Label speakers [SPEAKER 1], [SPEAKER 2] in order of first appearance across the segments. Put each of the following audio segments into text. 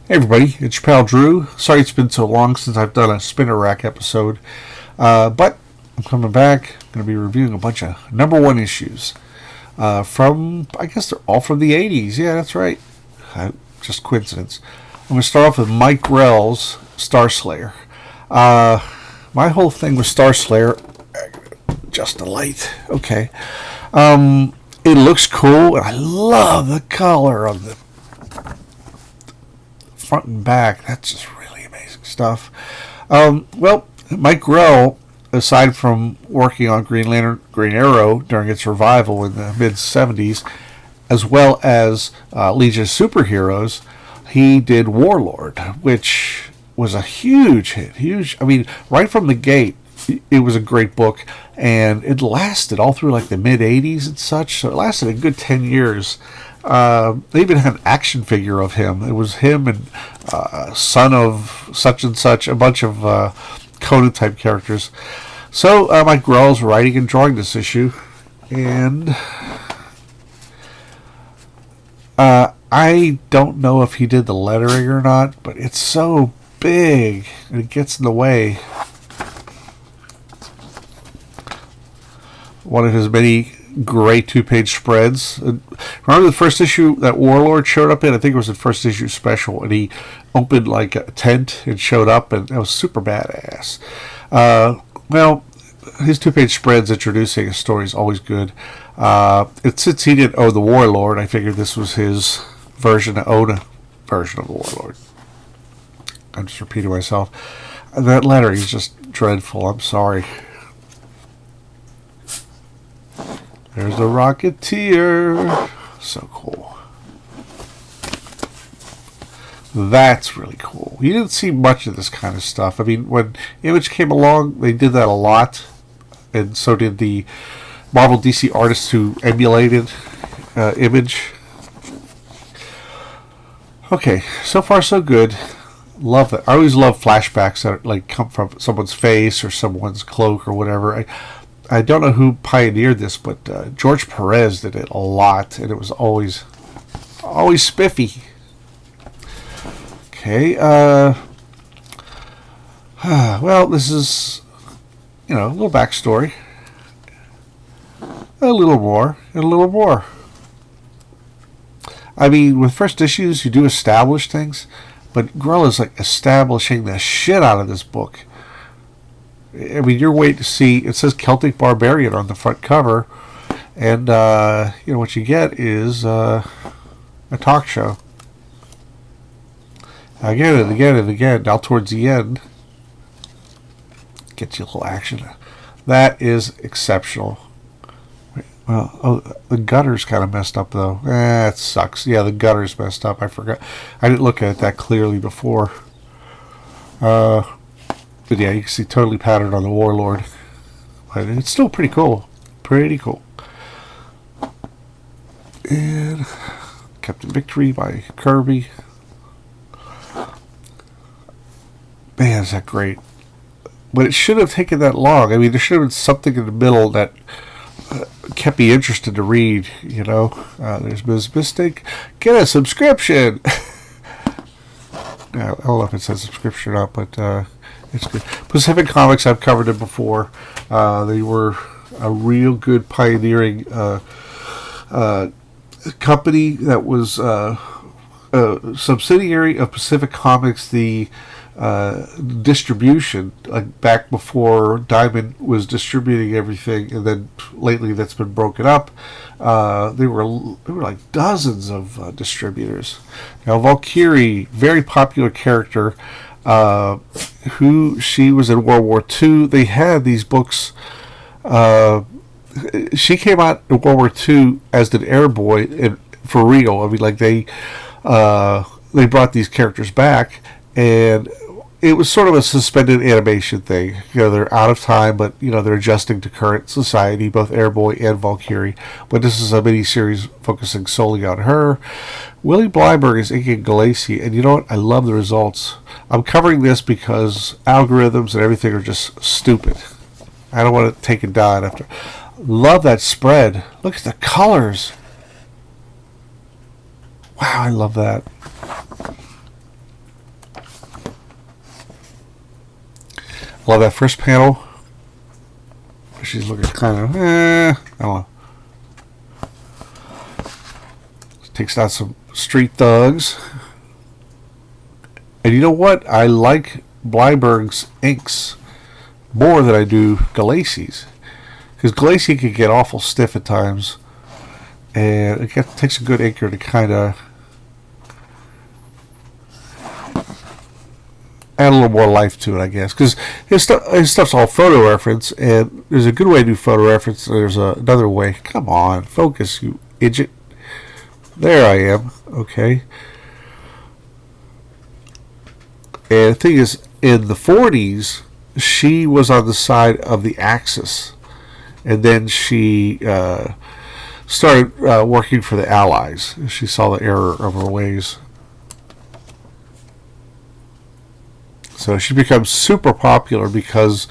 [SPEAKER 1] Hey everybody, it's your pal Drew. Sorry it's been so long since I've done a spinner rack episode, but I'm coming back. I'm going to be reviewing a bunch of number one issues I guess they're all from the 80s. Yeah, that's right. Just coincidence. I'm going to start off with Mike Grell's Starslayer. My whole thing with Starslayer, just a light. Okay. It looks cool, and I love the color of the front and back. That's just really amazing stuff. Well, Mike Grell, aside from working on Green Lantern, Green Arrow during its revival in the mid 70s, as well as Legion of Superheroes, he did Warlord, which was a huge hit. Huge. I mean, right from the gate, it was a great book, and it lasted all through like the mid 80s and such. So it lasted a good 10 years. They even had an action figure of him. It was him and son of such and such, a bunch of Comet type characters. So Mike Grell's writing and drawing this issue, and I don't know if he did the lettering or not, but it's so big and it gets in the way. One of his many great two-page spreads. Remember the first issue that Warlord showed up in? I think it was the first issue special, and he opened like a tent and showed up, and that was super badass. Well, his two-page spreads introducing a story is always good. Since he didn't own the Warlord, I figured this was his version to own a version of the Warlord. I'm just repeating myself. That lettering is just dreadful. I'm sorry. There's the Rocketeer. So cool. That's really cool. You didn't see much of this kind of stuff. I mean, when Image came along, they did that a lot. And so did the Marvel DC artists who emulated Image. Okay, so far so good. Love it. I always love flashbacks that like come from someone's face or someone's cloak or whatever. I don't know who pioneered this, but George Perez did it a lot, and it was always spiffy. Okay, well, this is, a little backstory. A little more, and a little more. I mean, with first issues, you do establish things, but Grell is like establishing the shit out of this book. I mean, you're waiting to see. It says Celtic Barbarian on the front cover, and what you get is a talk show. Again and again and again. Now towards the end, gets you a little action. That is exceptional. Well, the gutter's kind of messed up though. It sucks. Yeah, the gutter's messed up. I forgot. I didn't look at it that clearly before. But yeah, you can see totally patterned on the Warlord. But it's still pretty cool. Pretty cool. And Captain Victory by Kirby. Man, is that great. But it shouldn't have taken that long. I mean, there should have been something in the middle that kept me interested to read, There's Ms. Mystic. Get a subscription! I don't know if it says subscription or not, but it's good. Pacific Comics, I've covered it before. They were a real good pioneering company that was a subsidiary of Pacific Comics, the distribution, like back before Diamond was distributing everything, and then lately that's been broken up. There were like dozens of distributors. Now Valkyrie, very popular character. She was in World War II. They had these books. She came out in World War II as an airboy, and for real. I mean, like they brought these characters back, and it was sort of a suspended animation thing. They're out of time, but they're adjusting to current society, both Airboy and Valkyrie. But this is a mini-series focusing solely on her. Willie Blyberg is inking Galassi, and you know what? I love the results. I'm covering this because algorithms and everything are just stupid. I don't want to take it down after. Love that spread. Look at the colors. Wow, I love that. Love that first panel. She's looking kind of, I don't know. Takes out some street thugs. And you know what? I like Bleiberg's inks more than I do Galacci's. Because Galacci can get awful stiff at times. And it takes a good inker to kind of add a little more life to it, I guess. Because his stuff's all photo reference, and there's a good way to do photo reference. There's another way. Come on, focus, you idiot. There I am. Okay. And the thing is, in the 40s, she was on the side of the Axis. And then she started working for the Allies. She saw the error of her ways. So she becomes super popular because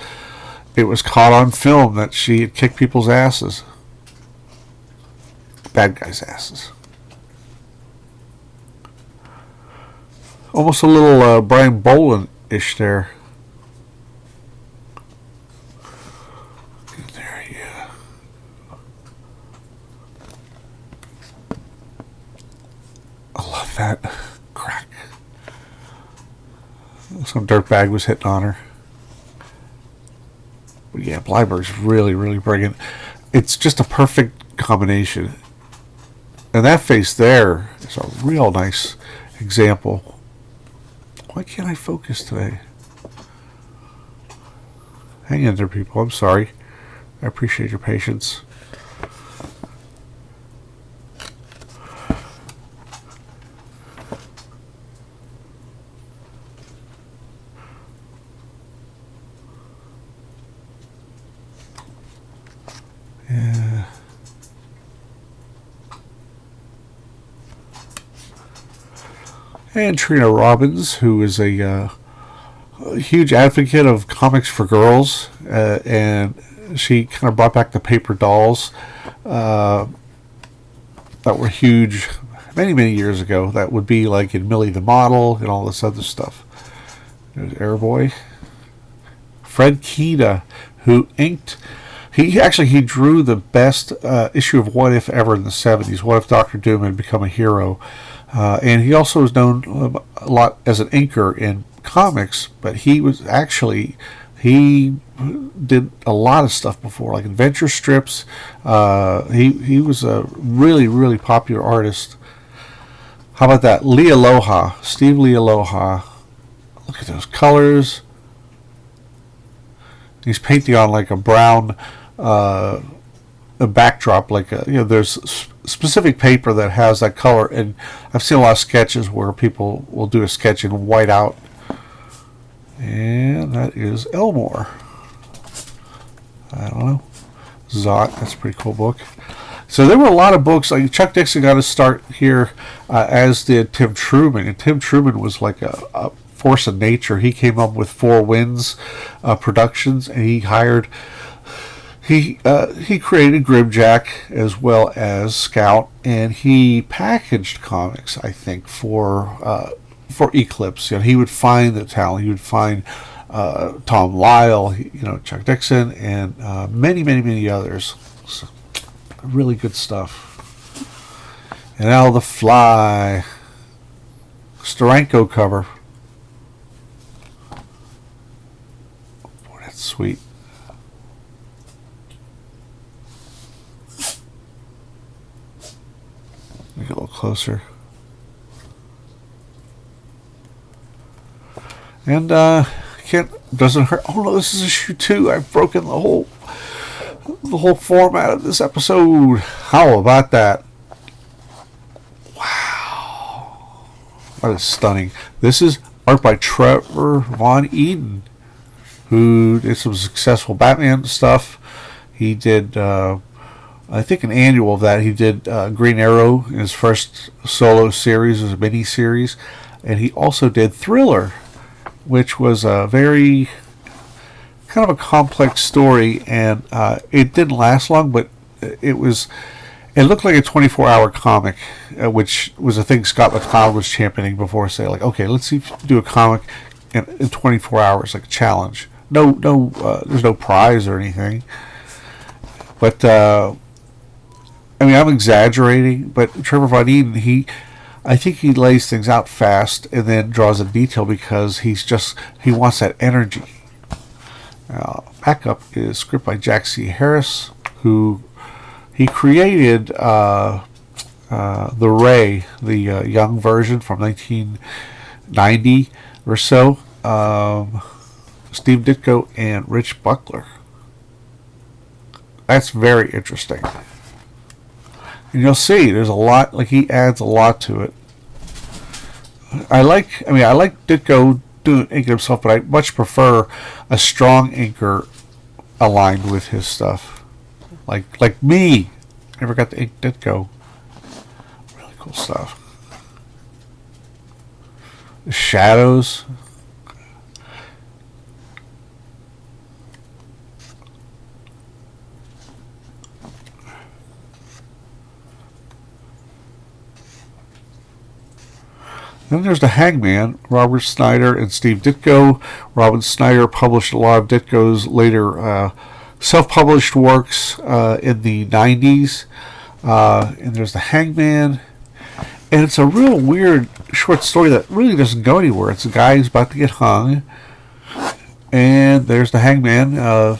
[SPEAKER 1] it was caught on film that she had kicked people's asses. Bad guys' asses. Almost a little Brian Boland-ish there. There, yeah. I love that crack. Some dirtbag was hitting on her. But yeah, Bleiberg's really, really brilliant. It's just a perfect combination. And that face there is a real nice example. Why can't I focus today? Hang in there, people. I'm sorry. I appreciate your patience. Yeah. And Trina Robbins, who is a huge advocate of comics for girls, and she kind of brought back the paper dolls that were huge many, many years ago. That would be like in Millie the Model and all this other stuff. There's Airboy. Fred Kida, who inked... He drew the best issue of What If ever in the 70s. What if Dr. Doom had become a hero? And he also was known a lot as an inker in comics, but he did a lot of stuff before, like adventure strips. He was a really, really popular artist. How about that? Lee Aloha, Steve Lee Aloha. Look at those colors. He's painting on like a brown a backdrop, like there's specific paper that has that color, and I've seen a lot of sketches where people will do a sketch in white out, and that is Elmore. I don't know, Zot. That's a pretty cool book. So there were a lot of books. Like Chuck Dixon got to start here, as did Tim Truman, and Tim Truman was like a force of nature. He came up with Four Winds Productions, and he hired. He created Grimjack as well as Scout, and he packaged comics, I think, for Eclipse. He would find the talent. He would find Tom Lyle, Chuck Dixon, and many, many, many others. So, really good stuff. And now the Fly, Steranko cover. Boy, that's sweet. Get a little closer. And doesn't hurt. Oh no, this is issue 2. I've broken the whole format of this episode. How about that? Wow. That is stunning. This is art by Trevor Von Eden, who did some successful Batman stuff. He did I think an annual of that. He did Green Arrow in his first solo series, as a mini series, and he also did Thriller, which was a very kind of a complex story, and it didn't last long, but it looked like a 24-hour comic, which was a thing Scott McCloud was championing before, say like, okay, let's see if you can do a comic in 24 hours, like a challenge. there's no prize or anything. But I mean, I'm exaggerating, but Trevor Von Eden, I think he lays things out fast and then draws in detail because he wants that energy. Backup is script by Jack C. Harris, who he created the Ray, the young version from 1990 or so. Steve Ditko and Rich Buckler. That's very interesting. And you'll see there's a lot, like he adds a lot to it. I like Ditko doing inking himself, but I much prefer a strong inker aligned with his stuff. Like me. Never got to ink Ditko. Really cool stuff. The shadows. Then there's the Hangman, Robert Snyder and Steve Ditko. Robert Snyder published a lot of Ditko's later self-published works in the 90s. And there's the Hangman. And it's a real weird short story that really doesn't go anywhere. It's a guy who's about to get hung. And there's the Hangman, a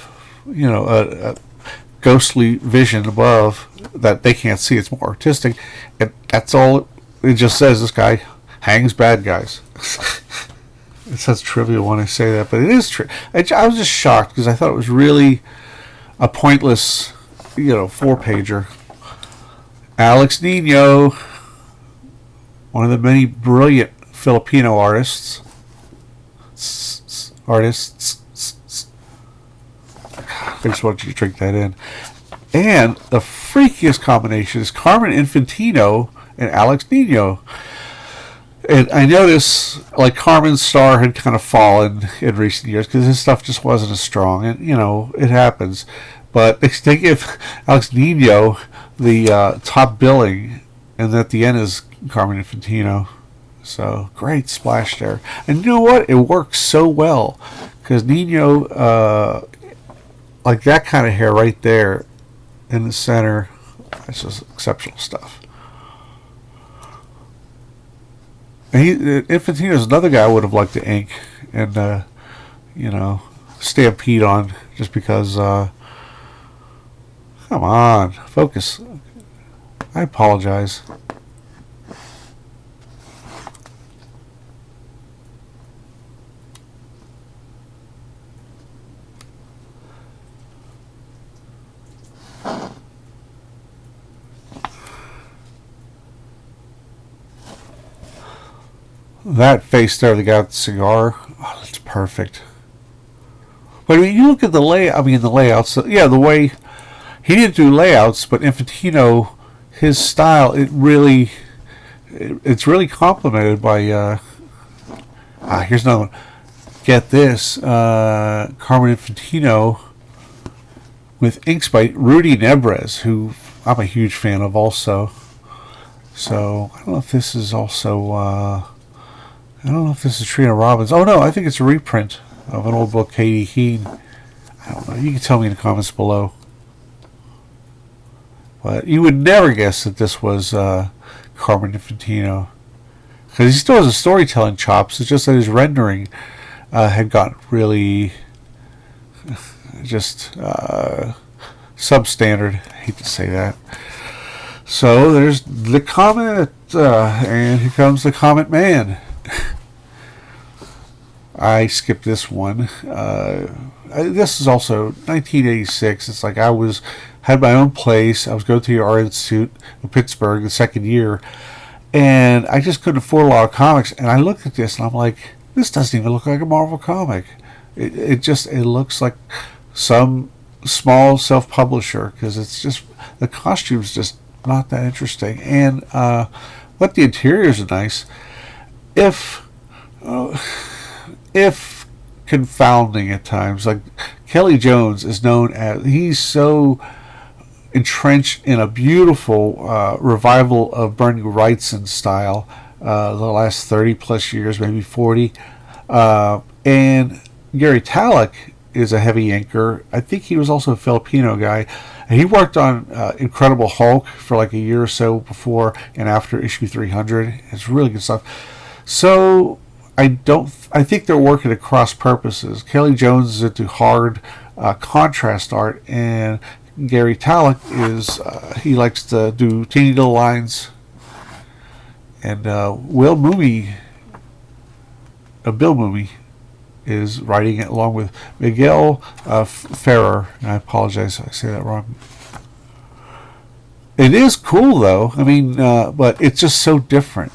[SPEAKER 1] ghostly vision above that they can't see. It's more artistic. And that's all it just says. This guy hangs bad guys. It sounds trivial when I say that, but it is true. I was just shocked because I thought it was really a pointless, 4-pager. Alex Nino, one of the many brilliant Filipino artists. I just wanted you to drink that in. And the freakiest combination is Carmen Infantino and Alex Nino. And I noticed, like, Carmen's star had kind of fallen in recent years because his stuff just wasn't as strong. And, it happens. But they give Alex Nino the top billing, and at the end is Carmen Infantino. So, great splash there. And you know what? It works so well. Because Nino, like that kind of hair right there in the center, that's just exceptional stuff. And Infantino's another guy I would have liked to ink and, stampede on just because, come on, focus. I apologize. That face there, the guy with the cigar, that's perfect. But I mean, you look at the layouts, the way he didn't do layouts, but Infantino, his style, it's really complemented by, here's another one. Get this, Carmen Infantino with inks by Rudy Nebres, who I'm a huge fan of also. So, I don't know if this is also, I don't know if this is Trina Robbins. Oh, no, I think it's a reprint of an old book, Katie Heen. I don't know. You can tell me in the comments below. But you would never guess that this was Carmen Infantino. Because he still has a storytelling chops. It's just that his rendering had gotten really just substandard. I hate to say that. So there's the Comet. And here comes the Comet Man. I skipped this one. This is also 1986. It's like I had my own place. I was going to the Art Institute in Pittsburgh the second year, and I just couldn't afford a lot of comics. And I looked at this, and I'm like, this doesn't even look like a Marvel comic. It looks like some small self-publisher because it's just the costume's just not that interesting. And but the interiors are nice. If confounding at times, like Kelly Jones is known as, he's so entrenched in a beautiful revival of Bernie Wrightson style the last 30 plus years, maybe 40, and Gary Talek is a heavy inker. I think he was also a Filipino guy. He worked on Incredible Hulk for like a year or so before and after issue 300. It's really good stuff. So I think they're working at cross purposes. Kelly Jones is into hard contrast art, and Gary Talek is he likes to do teeny little lines. And Bill Mooney is writing it along with Miguel Ferrer. And I apologize if I say that wrong. It is cool, though. I mean, but it's just so different.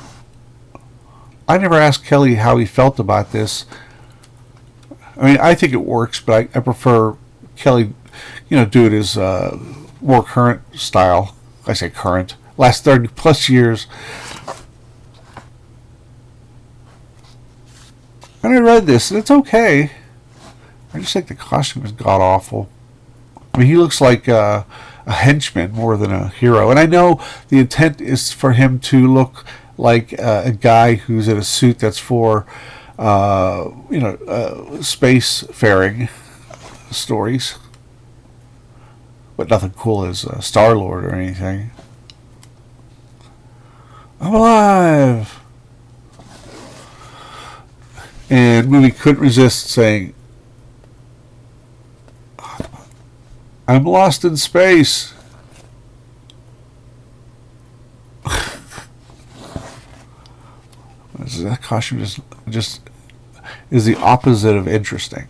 [SPEAKER 1] I never asked Kelly how he felt about this. I mean, I think it works, but I prefer Kelly, do it as more current style. I say current. Last 30 plus years. And I read this, and it's okay. I just think the costume is god-awful. I mean, he looks like a henchman more than a hero. And I know the intent is for him to look like a guy who's in a suit that's for, space-faring stories. But nothing cool as Star-Lord or anything. I'm alive! And Movie couldn't resist saying, I'm lost in space. That costume just is the opposite of interesting.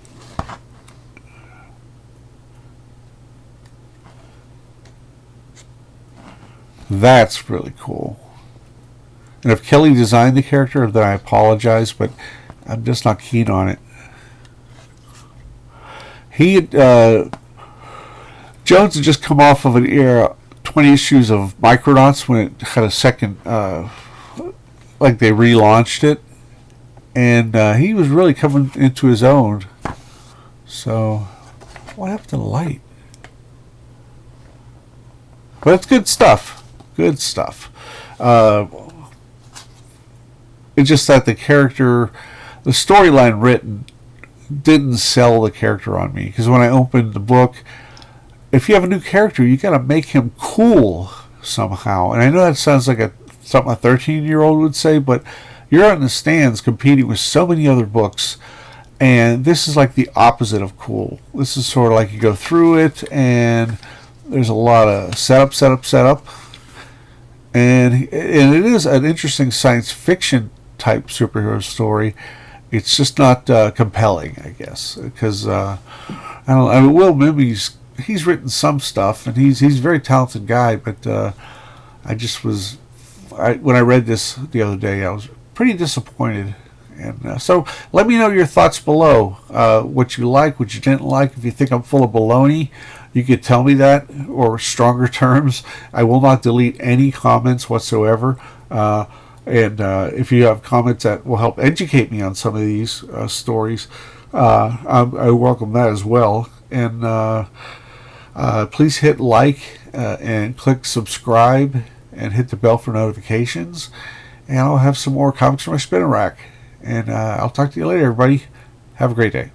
[SPEAKER 1] That's really cool. And if Kelly designed the character, then I apologize, but I'm just not keen on it. Jones had just come off of an era, 20 issues of Micronauts when it had a second, like they relaunched it, and he was really coming into his own. So, what happened to the light? But it's good stuff. Good stuff. It's just that the storyline written didn't sell the character on me. Because when I opened the book, if you have a new character, you got to make him cool somehow. And I know that sounds like something a 13-year-old would say, but you're on the stands competing with so many other books, and this is like the opposite of cool. This is sort of like you go through it, and there's a lot of setup. And it is an interesting science fiction type superhero story. It's just not compelling, I guess, because I don't know. I mean, Will Mimby's he's written some stuff, and he's a very talented guy. But when I read this the other day, I was pretty disappointed. And so let me know your thoughts below. What you like, what you didn't like. If you think I'm full of baloney, you could tell me that, or stronger terms. I will not delete any comments whatsoever. And if you have comments that will help educate me on some of these stories, I welcome that as well. And please hit like and click subscribe and hit the bell for notifications. And I'll have some more comics from my spinner rack. And I'll talk to you later, everybody. Have a great day.